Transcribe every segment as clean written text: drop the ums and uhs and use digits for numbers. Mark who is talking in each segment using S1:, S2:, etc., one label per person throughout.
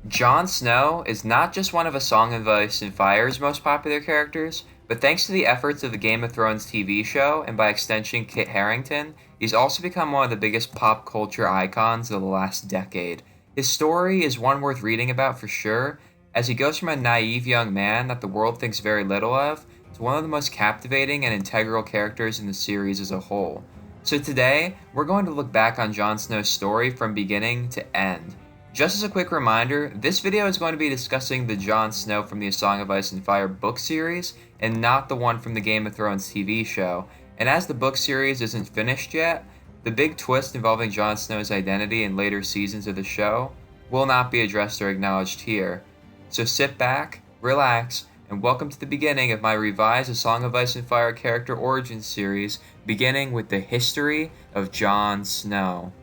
S1: Jon Snow is not just one of A Song of Ice and Fire's most popular characters, but thanks to the efforts of the Game of Thrones TV show and by extension Kit Harington, he's also become one of the biggest pop culture icons of the last decade. His story is one worth reading about for sure, as he goes from a naive young man that the world thinks very little of to one of the most captivating and integral characters in the series as a whole. So today, we're going to look back on Jon Snow's story from beginning to end. Just as a quick reminder, this video is going to be discussing the Jon Snow from the A Song of Ice and Fire book series, and not the one from the Game of Thrones TV show. And as the book series isn't finished yet, the big twist involving Jon Snow's identity in later seasons of the show will not be addressed or acknowledged here. So sit back, relax, and welcome to the beginning of my revised A Song of Ice and Fire character origin series, beginning with the history of Jon Snow.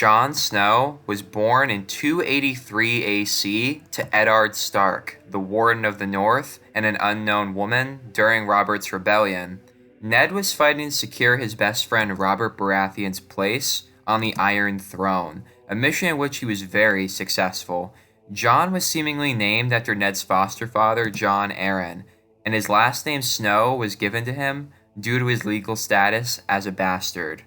S1: Jon Snow was born in 283 AC to Eddard Stark, the Warden of the North and an unknown woman, during Robert's rebellion. Ned was fighting to secure his best friend Robert Baratheon's place on the Iron Throne, a mission in which he was very successful. Jon was seemingly named after Ned's foster father, Jon Arryn, and his last name Snow was given to him due to his legal status as a bastard.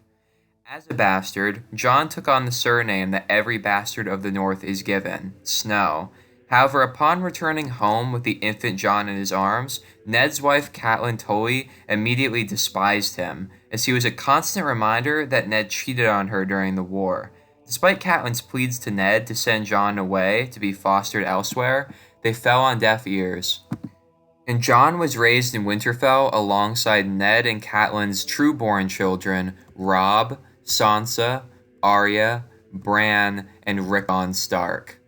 S1: As a bastard, Jon took on the surname that every bastard of the North is given, Snow. However, upon returning home with the infant Jon in his arms, Ned's wife Catelyn Tully immediately despised him, as he was a constant reminder that Ned cheated on her during the war. Despite Catelyn's pleas to Ned to send Jon away to be fostered elsewhere, they fell on deaf ears. And Jon was raised in Winterfell alongside Ned and Catelyn's true-born children, Robb, Sansa, Arya, Bran, and Rickon Stark.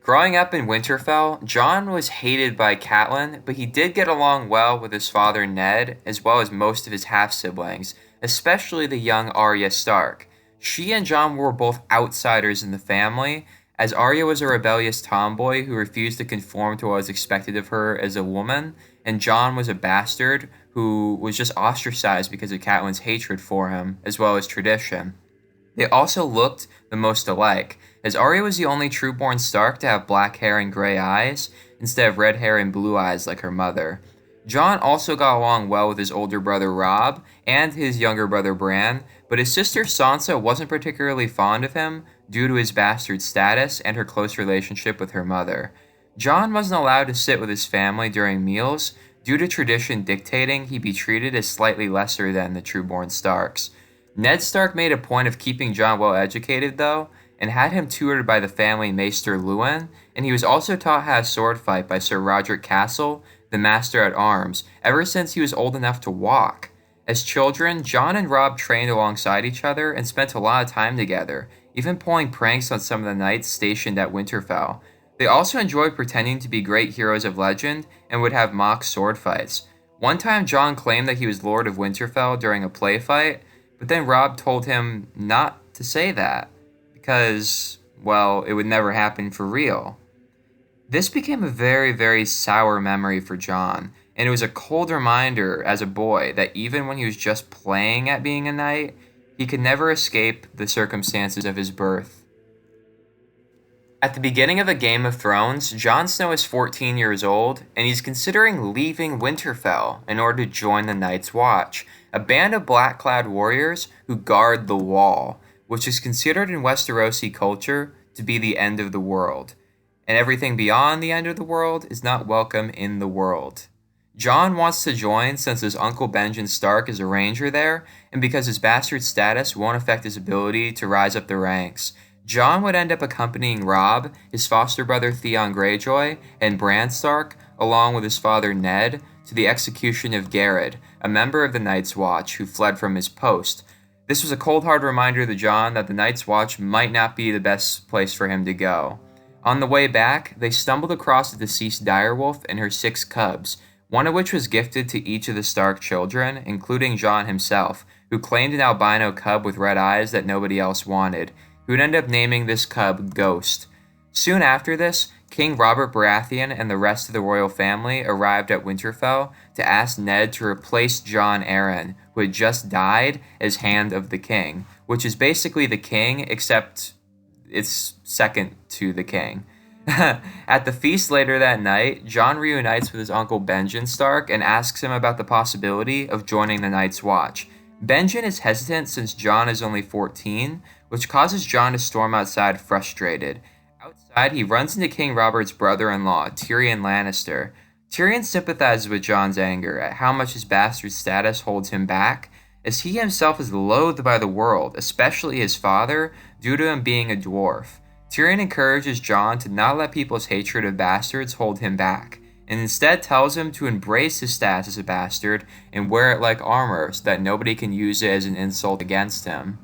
S1: Growing up in Winterfell, Jon was hated by Catelyn, but he did get along well with his father Ned, as well as most of his half-siblings, especially the young Arya Stark. She and Jon were both outsiders in the family, as Arya was a rebellious tomboy who refused to conform to what was expected of her as a woman, and Jon was a bastard who was just ostracized because of Catelyn's hatred for him, as well as tradition. They also looked the most alike, as Arya was the only true-born Stark to have black hair and gray eyes, instead of red hair and blue eyes like her mother. Jon also got along well with his older brother Robb and his younger brother Bran, but his sister Sansa wasn't particularly fond of him due to his bastard status and her close relationship with her mother. Jon wasn't allowed to sit with his family during meals, due to tradition dictating he be treated as slightly lesser than the true-born Starks. Ned Stark made a point of keeping Jon well educated, though, and had him tutored by the family Maester Luwin, and he was also taught how to sword fight by Sir Roderick Castle, the Master at Arms, ever since he was old enough to walk. As children, Jon and Robb trained alongside each other and spent a lot of time together, even pulling pranks on some of the knights stationed at Winterfell. They also enjoyed pretending to be great heroes of legend and would have mock sword fights. One time, Jon claimed that he was Lord of Winterfell during a play fight, but then Robb told him not to say that, because, well, it would never happen for real. This became a very, very sour memory for Jon, and it was a cold reminder as a boy that even when he was just playing at being a knight, he could never escape the circumstances of his birth. At the beginning of A Game of Thrones, Jon Snow is 14 years old, and he's considering leaving Winterfell in order to join the Night's Watch, a band of black-clad warriors who guard the Wall, which is considered in Westerosi culture to be the end of the world. and everything beyond the end of the world is not welcome in the world. Jon wants to join since his uncle Benjen Stark is a ranger there, and because his bastard status won't affect his ability to rise up the ranks. Jon would end up accompanying Robb, his foster brother Theon Greyjoy, and Bran Stark, along with his father Ned, to the execution of Garrett, a member of the Night's Watch who fled from his post. This was a cold hard reminder to Jon that the Night's Watch might not be the best place for him to go. On the way back, they stumbled across the deceased direwolf and her 6 cubs, one of which was gifted to each of the Stark children, including Jon himself, who claimed an albino cub with red eyes that nobody else wanted, who would end up naming this cub Ghost. Soon after this, King Robert Baratheon and the rest of the royal family arrived at Winterfell to ask Ned to replace Jon Arryn, who had just died, as Hand of the King, which is basically the king, except it's second to the king. At the feast later that night, Jon reunites with his uncle Benjen Stark and asks him about the possibility of joining the Night's Watch. Benjen is hesitant since Jon is only 14, which causes Jon to storm outside frustrated. Outside, he runs into King Robert's brother-in-law, Tyrion Lannister. Tyrion sympathizes with Jon's anger at how much his bastard status holds him back, as he himself is loathed by the world, especially his father, due to him being a dwarf. Tyrion encourages Jon to not let people's hatred of bastards hold him back, and instead tells him to embrace his status as a bastard and wear it like armor so that nobody can use it as an insult against him.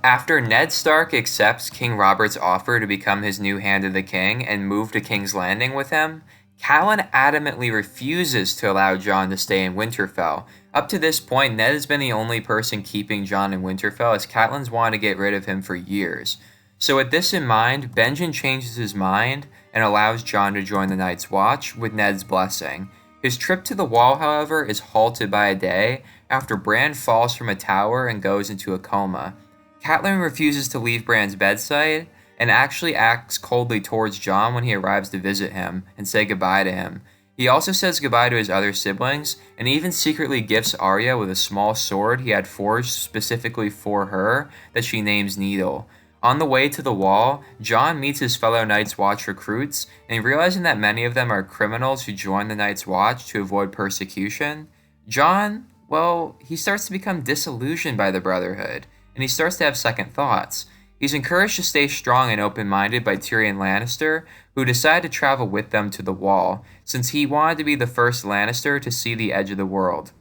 S1: After Ned Stark accepts King Robert's offer to become his new Hand of the King and move to King's Landing with him, Catelyn adamantly refuses to allow Jon to stay in Winterfell. Up to this point, Ned has been the only person keeping Jon in Winterfell, as Catelyn's wanted to get rid of him for years. So with this in mind, Benjen changes his mind and allows Jon to join the Night's Watch with Ned's blessing. His trip to the Wall, however, is halted by a day after Bran falls from a tower and goes into a coma. Catelyn refuses to leave Bran's bedside and actually acts coldly towards Jon when he arrives to visit him and say goodbye to him. He also says goodbye to his other siblings and even secretly gifts Arya with a small sword he had forged specifically for her that she names Needle. On the way to the Wall, Jon meets his fellow Night's Watch recruits, and realizing that many of them are criminals who join the Night's Watch to avoid persecution, Jon, well, he starts to become disillusioned by the Brotherhood, and he starts to have second thoughts. He's encouraged to stay strong and open-minded by Tyrion Lannister, who decided to travel with them to the Wall, since he wanted to be the first Lannister to see the edge of the world.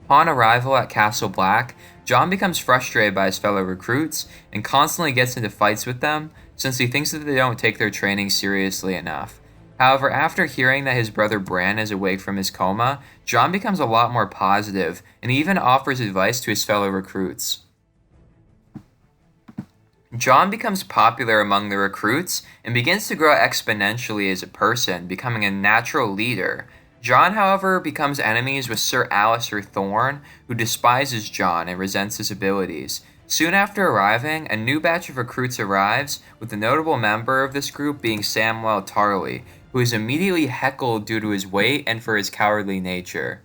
S1: Upon arrival at Castle Black, Jon becomes frustrated by his fellow recruits and constantly gets into fights with them, since he thinks that they don't take their training seriously enough. However, after hearing that his brother Bran is awake from his coma, Jon becomes a lot more positive and even offers advice to his fellow recruits. Jon becomes popular among the recruits and begins to grow exponentially as a person, becoming a natural leader. Jon, however, becomes enemies with Sir Alliser Thorne, who despises Jon and resents his abilities. Soon after arriving, a new batch of recruits arrives, with the notable member of this group being Samwell Tarly, who is immediately heckled due to his weight and for his cowardly nature.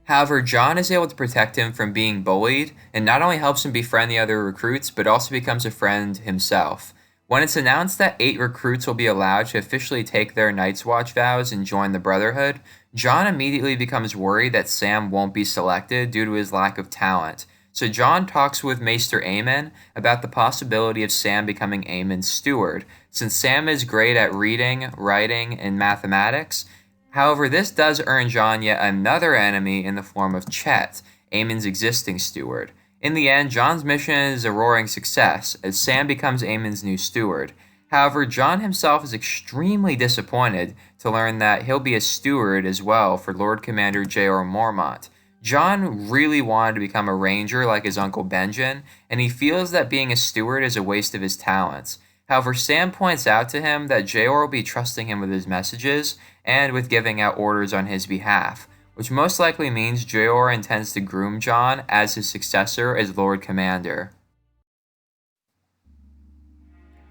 S1: However, Jon is able to protect him from being bullied, and not only helps him befriend the other recruits, but also becomes a friend himself. When it's announced that 8 recruits will be allowed to officially take their Night's Watch vows and join the Brotherhood, Jon immediately becomes worried that Sam won't be selected due to his lack of talent. So Jon talks with Maester Aemon about the possibility of Sam becoming Aemon's steward, since Sam is great at reading, writing, and mathematics. However, this does earn Jon yet another enemy in the form of Chet, Aemon's existing steward. In the end, Jon's mission is a roaring success, as Sam becomes Aemon's new steward. However, Jon himself is extremely disappointed to learn that he'll be a steward as well for Lord Commander Jeor Mormont. Jon really wanted to become a ranger like his uncle Benjen, and he feels that being a steward is a waste of his talents. However, Sam points out to him that Jeor will be trusting him with his messages and with giving out orders on his behalf, which most likely means Jeor intends to groom Jon as his successor as Lord Commander.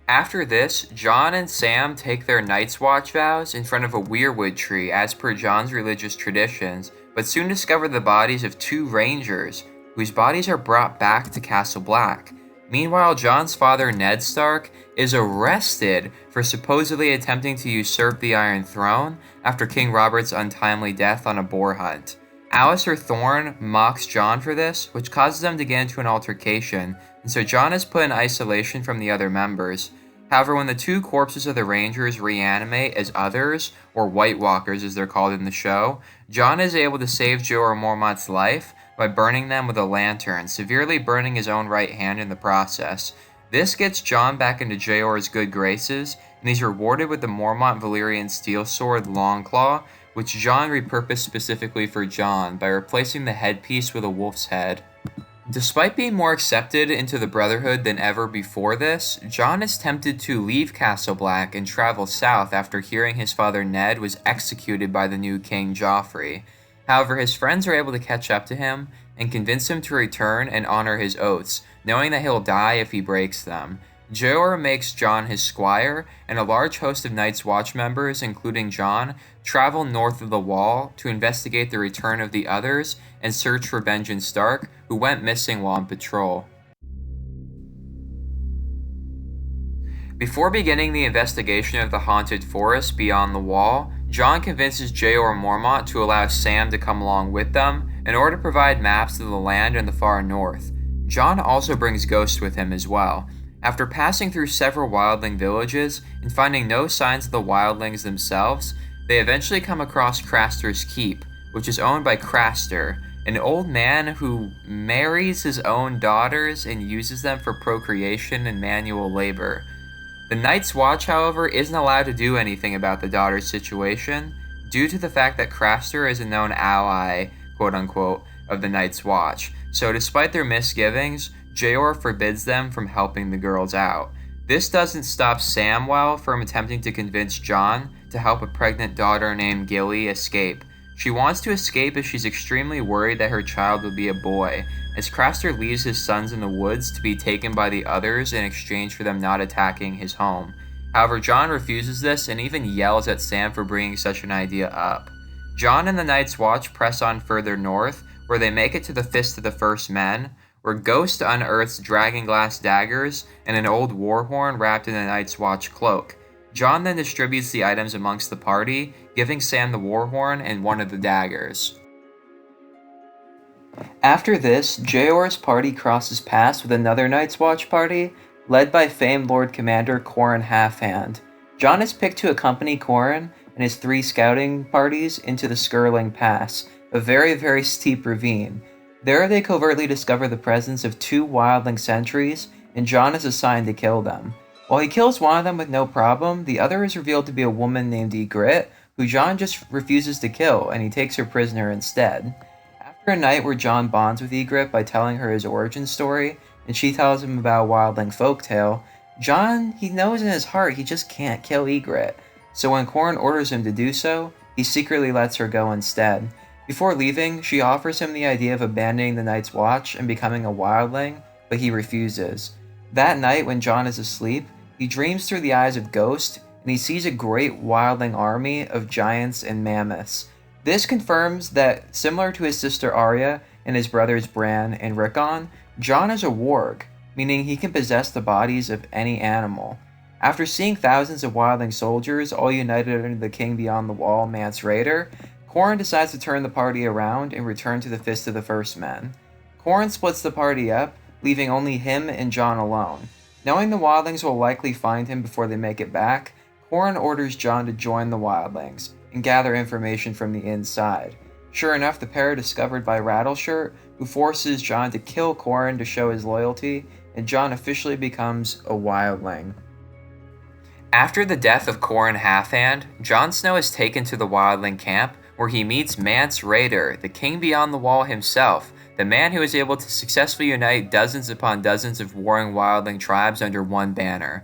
S1: After this, Jon and Sam take their Night's Watch vows in front of a weirwood tree as per Jon's religious traditions, but soon discover the bodies of 2 rangers, whose bodies are brought back to Castle Black. Meanwhile, Jon's father, Ned Stark, is arrested for supposedly attempting to usurp the Iron Throne after King Robert's untimely death on a boar hunt. Alliser Thorne mocks Jon for this, which causes them to get into an altercation, and so Jon is put in isolation from the other members. However, when the two corpses of the Rangers reanimate as others, or White Walkers as they're called in the show, Jon is able to save Jeor Mormont's life by burning them with a lantern, severely burning his own right hand in the process. This gets Jon back into Jeor's good graces, and he's rewarded with the Mormont Valyrian steel sword Longclaw, which Jon repurposed specifically for Jon by replacing the headpiece with a wolf's head. Despite being more accepted into the Brotherhood than ever before this, Jon is tempted to leave Castle Black and travel south after hearing his father Ned was executed by the new King Joffrey. However, his friends are able to catch up to him and convince him to return and honor his oaths, knowing that he'll die if he breaks them. Jeor makes Jon his squire, and a large host of Night's Watch members, including Jon, travel north of the Wall to investigate the return of the others and search for Benjen Stark, who went missing while on patrol. Before beginning the investigation of the haunted forest beyond the Wall, Jon convinces Jeor Mormont to allow Sam to come along with them in order to provide maps of the land in the far north. Jon also brings Ghost with him as well. After passing through several wildling villages and finding no signs of the wildlings themselves, they eventually come across Craster's Keep, which is owned by Craster, an old man who marries his own daughters and uses them for procreation and manual labor. The Night's Watch, however, isn't allowed to do anything about the daughter's situation due to the fact that Craster is a known ally, quote-unquote, of the Night's Watch. So despite their misgivings, Jeor forbids them from helping the girls out. This doesn't stop Samwell from attempting to convince Jon to help a pregnant daughter named Gilly escape. She wants to escape as she's extremely worried that her child will be a boy, as Craster leaves his sons in the woods to be taken by the others in exchange for them not attacking his home. However, Jon refuses this and even yells at Sam for bringing such an idea up. Jon and the Night's Watch press on further north, where they make it to the Fist of the First Men, where Ghost unearths dragonglass daggers and an old war horn wrapped in a Night's Watch cloak. Jon then distributes the items amongst the party, giving Sam the war horn and one of the daggers. After this, Jeor's party crosses paths with another Night's Watch party, led by famed Lord Commander Qhorin Halfhand. Jon is picked to accompany Qhorin and his 3 scouting parties into the Skirling Pass, a very, very steep ravine. There they covertly discover the presence of 2 wildling sentries, and Jon is assigned to kill them. While he kills one of them with no problem, the other is revealed to be a woman named Ygritte, who Jon just refuses to kill, and he takes her prisoner instead. After a night where Jon bonds with Ygritte by telling her his origin story, and she tells him about a wildling folktale, Jon, he knows in his heart he just can't kill Ygritte. So when Qhorin orders him to do so, he secretly lets her go instead. Before leaving, she offers him the idea of abandoning the Night's Watch and becoming a wildling, but he refuses. That night, when Jon is asleep, he dreams through the eyes of Ghost, and he sees a great wildling army of giants and mammoths. This confirms that, similar to his sister Arya and his brothers Bran and Rickon, Jon is a warg, meaning he can possess the bodies of any animal. After seeing thousands of wildling soldiers all united under the King Beyond the Wall, Mance Rayder, Qhorin decides to turn the party around and return to the Fist of the First Men. Qhorin splits the party up, leaving only him and Jon alone. Knowing the wildlings will likely find him before they make it back, Qhorin orders Jon to join the wildlings and gather information from the inside. Sure enough, the pair are discovered by Rattleshirt, who forces Jon to kill Qhorin to show his loyalty, and Jon officially becomes a wildling. After the death of Qhorin Halfhand, Jon Snow is taken to the wildling camp, where he meets Mance Rayder, the King Beyond the Wall himself, the man who was able to successfully unite dozens upon dozens of warring wildling tribes under one banner.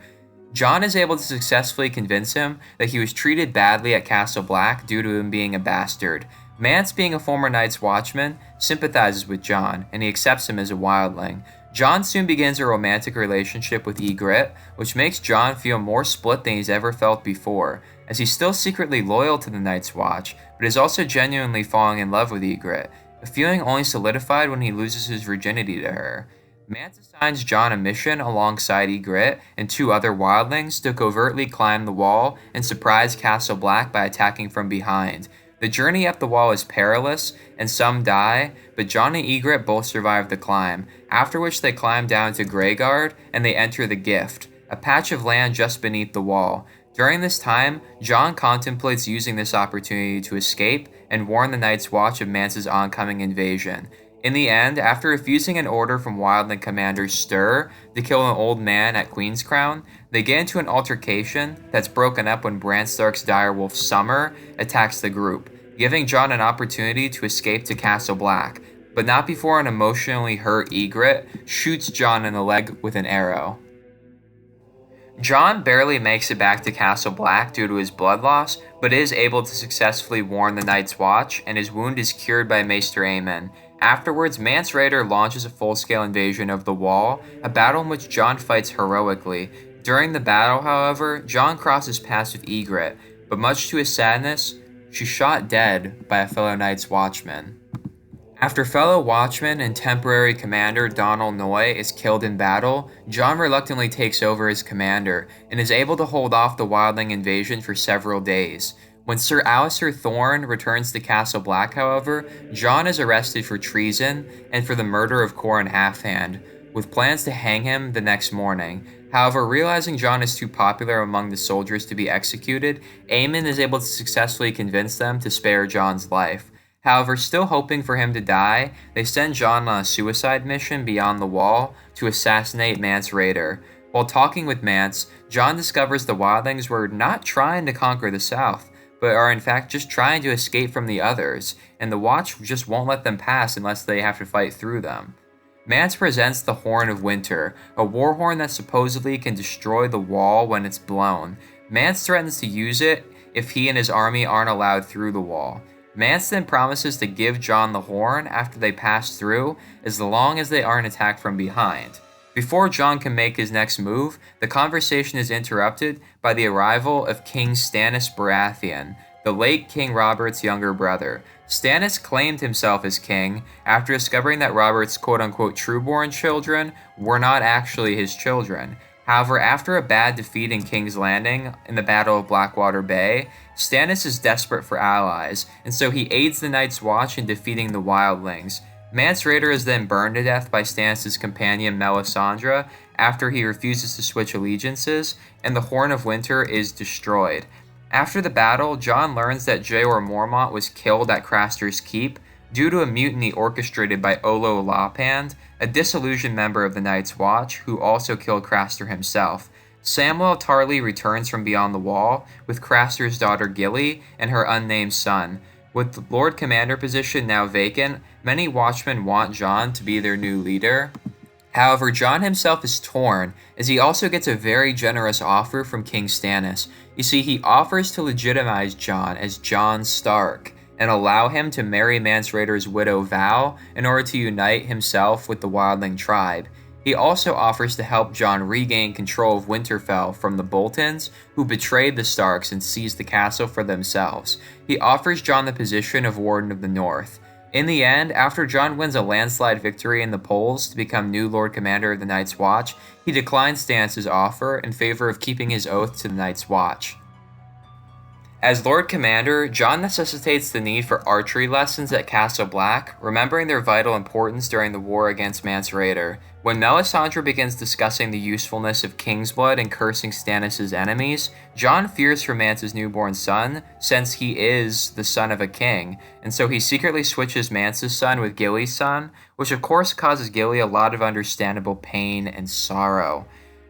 S1: Jon is able to successfully convince him that he was treated badly at Castle Black due to him being a bastard. Mance, being a former Night's Watchman, sympathizes with Jon, and he accepts him as a wildling. Jon soon begins a romantic relationship with Ygritte, which makes Jon feel more split than he's ever felt before, as he's still secretly loyal to the Night's Watch, but is also genuinely falling in love with Ygritte, a feeling only solidified when he loses his virginity to her. Mance assigns John a mission alongside Ygritte and two other wildlings to covertly climb the wall and surprise Castle Black by attacking from behind. The journey up the wall is perilous, and some die, but John and Ygritte both survive the climb, after which they climb down to Greyguard and they enter the Gift, a patch of land just beneath the wall. During this time, John contemplates using this opportunity to escape and warn the Night's Watch of Mance's oncoming invasion. In the end, after refusing an order from Wildling Commander Stur to kill an old man at Queenscrown, they get into an altercation that's broken up when Bran Stark's direwolf Summer attacks the group, giving John an opportunity to escape to Castle Black, but not before an emotionally hurt Ygritte shoots John in the leg with an arrow. John barely makes it back to Castle Black due to his blood loss, but is able to successfully warn the Night's Watch, and his wound is cured by Maester Aemon. Afterwards, Mance Rayder launches a full-scale invasion of the Wall, a battle in which John fights heroically. During the battle, however, John crosses paths with Ygritte, but much to his sadness, she's shot dead by a fellow Night's Watchman. After fellow Watchman and temporary commander Donal Noye is killed in battle, John reluctantly takes over as commander and is able to hold off the Wildling invasion for several days. When Sir Alliser Thorne returns to Castle Black, however, John is arrested for treason and for the murder of Qhorin Halfhand, with plans to hang him the next morning. However, realizing John is too popular among the soldiers to be executed, Aemon is able to successfully convince them to spare John's life. However, still hoping for him to die, they send John on a suicide mission beyond the wall to assassinate Mance Rayder. While talking with Mance, John discovers the Wildlings were not trying to conquer the South, but are in fact just trying to escape from the others, and the Watch just won't let them pass unless they have to fight through them. Mance presents the Horn of Winter, a war horn that supposedly can destroy the wall when it's blown. Mance threatens to use it if he and his army aren't allowed through the wall. Mance then promises to give John the horn after they pass through, as long as they aren't attacked from behind. Before John can make his next move, the conversation is interrupted by the arrival of King Stannis Baratheon, the late King Robert's younger brother. Stannis claimed himself as king after discovering that Robert's quote-unquote trueborn children were not actually his children. However, after a bad defeat in King's Landing in the Battle of Blackwater Bay, Stannis is desperate for allies, and so he aids the Night's Watch in defeating the Wildlings. Mance Rayder is then burned to death by Stannis' companion Melisandre after he refuses to switch allegiances, and the Horn of Winter is destroyed. After the battle, John learns that Jeor Mormont was killed at Craster's Keep due to a mutiny orchestrated by Olo Lapand, a disillusioned member of the Night's Watch who also killed Craster himself. Samwell Tarly returns from beyond the wall with Craster's daughter Gilly and her unnamed son. With the Lord Commander position now vacant, many Watchmen want John to be their new leader. However, John himself is torn, as he also gets a very generous offer from King Stannis. You see, he offers to legitimize John as Jon Stark, and allow him to marry Mance Rayder's widow Val in order to unite himself with the Wildling tribe. He also offers to help John regain control of Winterfell from the Boltons, who betrayed the Starks and seized the castle for themselves. He offers John the position of Warden of the North. In the end, after John wins a landslide victory in the polls to become new Lord Commander of the Night's Watch, he declines Stannis' offer in favor of keeping his oath to the Night's Watch. As Lord Commander, John necessitates the need for archery lessons at Castle Black, remembering their vital importance during the war against Mance Rayder. When Melisandre begins discussing the usefulness of Kingsblood and cursing Stannis' enemies, John fears for Mance's newborn son, since he is the son of a king, and so he secretly switches Mance's son with Gilly's son, which of course causes Gilly a lot of understandable pain and sorrow.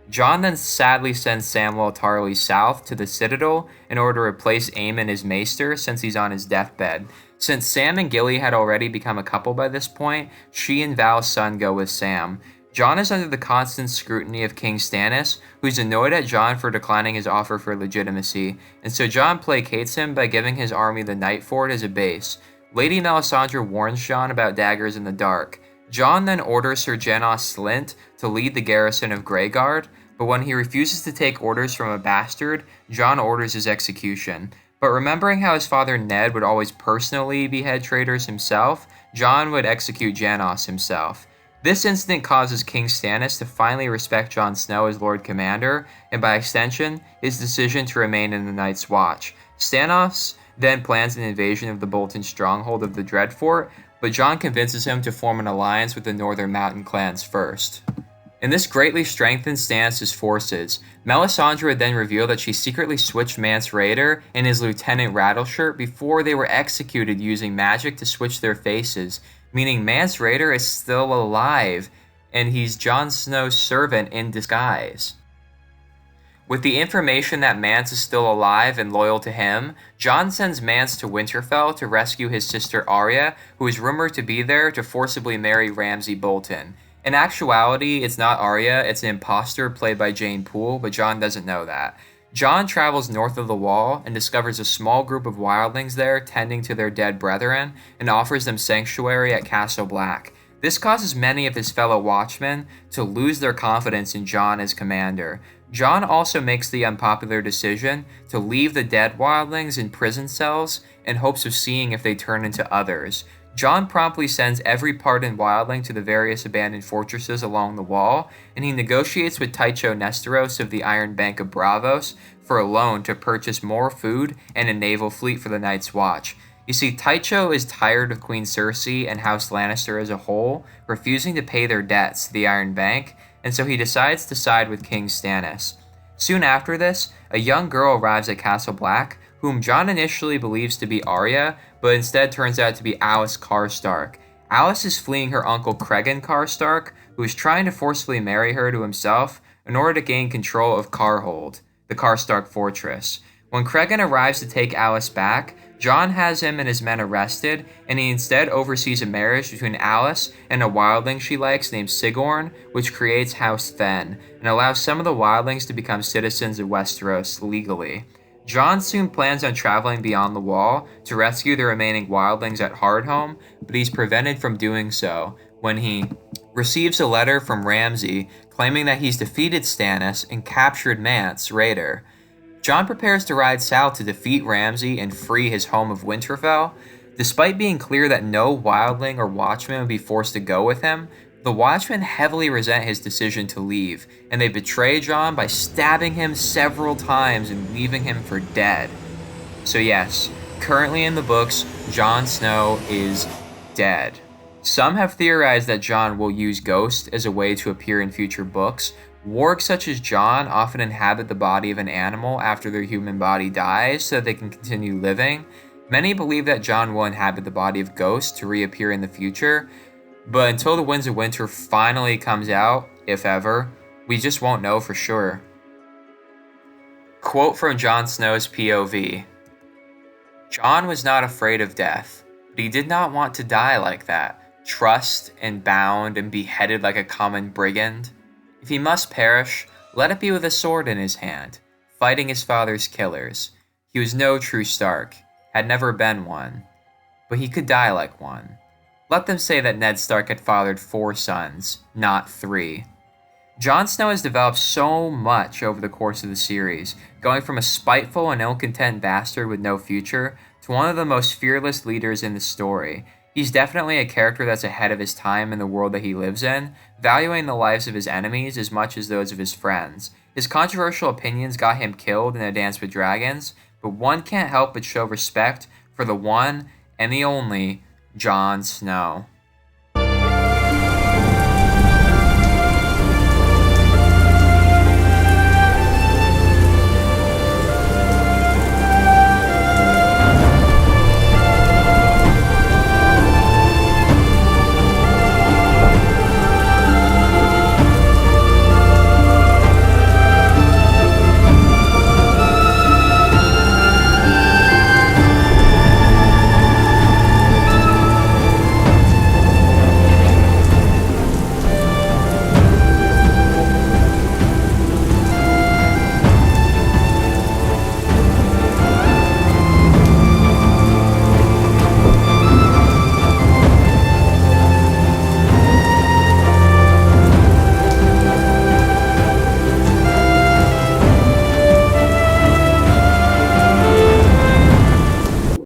S1: John then sadly sends Samwell Tarly south to the Citadel in order to replace Aemon as Maester since he's on his deathbed. Since Sam and Gilly had already become a couple by this point, she and Val's son go with Sam. John is under the constant scrutiny of King Stannis, who's annoyed at John for declining his offer for legitimacy, and so John placates him by giving his army the Night Fort as a base. Lady Melisandre warns John about daggers in the dark. John then orders Sir Janos Slynt to lead the garrison of Greyguard, but when he refuses to take orders from a bastard, John orders his execution. But remembering how his father Ned would always personally behead traitors himself, John would execute Janos himself. This incident causes King Stannis to finally respect Jon Snow as Lord Commander, and by extension, his decision to remain in the Night's Watch. Stannis then plans an invasion of the Bolton stronghold of the Dreadfort, but Jon convinces him to form an alliance with the Northern Mountain clans first. And this greatly strengthened Stannis' forces. Melisandre would then reveal that she secretly switched Mance Rayder and his lieutenant Rattleshirt before they were executed using magic to switch their faces, meaning Mance Rayder is still alive, and he's Jon Snow's servant in disguise. With the information that Mance is still alive and loyal to him, Jon sends Mance to Winterfell to rescue his sister Arya, who is rumored to be there to forcibly marry Ramsay Bolton. In actuality, it's not Arya, it's an imposter played by Jane Poole, but Jon doesn't know that. Jon travels north of the Wall and discovers a small group of wildlings there tending to their dead brethren and offers them sanctuary at Castle Black. This causes many of his fellow watchmen to lose their confidence in Jon as commander. Jon also makes the unpopular decision to leave the dead wildlings in prison cells in hopes of seeing if they turn into others. Jon promptly sends every pardoned wildling to the various abandoned fortresses along the Wall, and he negotiates with Tycho Nesteros of the Iron Bank of Braavos for a loan to purchase more food and a naval fleet for the Night's Watch. You see, Tycho is tired of Queen Cersei and House Lannister as a whole, refusing to pay their debts to the Iron Bank, and so he decides to side with King Stannis. Soon after this, a young girl arrives at Castle Black, whom Jon initially believes to be Arya, but instead turns out to be Alyce Karstark. Alyce is fleeing her uncle Cregan Karstark, who is trying to forcefully marry her to himself in order to gain control of Karhold, the Karstark fortress. When Cregan arrives to take Alyce back, Jon has him and his men arrested, and he instead oversees a marriage between Alyce and a wildling she likes named Sigorn, which creates House Thenn, and allows some of the wildlings to become citizens of Westeros legally. Jon soon plans on traveling beyond the Wall to rescue the remaining wildlings at Hardhome, but he's prevented from doing so when he receives a letter from Ramsay claiming that he's defeated Stannis and captured Mance Rayder. Jon prepares to ride south to defeat Ramsay and free his home of Winterfell. Despite being clear that no wildling or watchman would be forced to go with him, the Watchmen heavily resent his decision to leave, and they betray Jon by stabbing him several times and leaving him for dead. So yes, currently in the books, Jon Snow is dead. Some have theorized that Jon will use Ghost as a way to appear in future books. Wargs such as Jon often inhabit the body of an animal after their human body dies so that they can continue living. Many believe that Jon will inhabit the body of Ghost to reappear in the future, but until The Winds of Winter finally comes out, if ever, we just won't know for sure. Quote from Jon Snow's POV. Jon was not afraid of death, but he did not want to die like that, trussed and bound and beheaded like a common brigand. If he must perish, let it be with a sword in his hand, fighting his father's killers. He was no true Stark, had never been one, but he could die like one. Let them say that Ned Stark had fathered 4 sons, not 3. Jon Snow has developed so much over the course of the series, going from a spiteful and ill-content bastard with no future to one of the most fearless leaders in the story. He's definitely a character that's ahead of his time in the world that he lives in, valuing the lives of his enemies as much as those of his friends. His controversial opinions got him killed in A Dance with Dragons, but one can't help but show respect for the one and the only Jon Snow.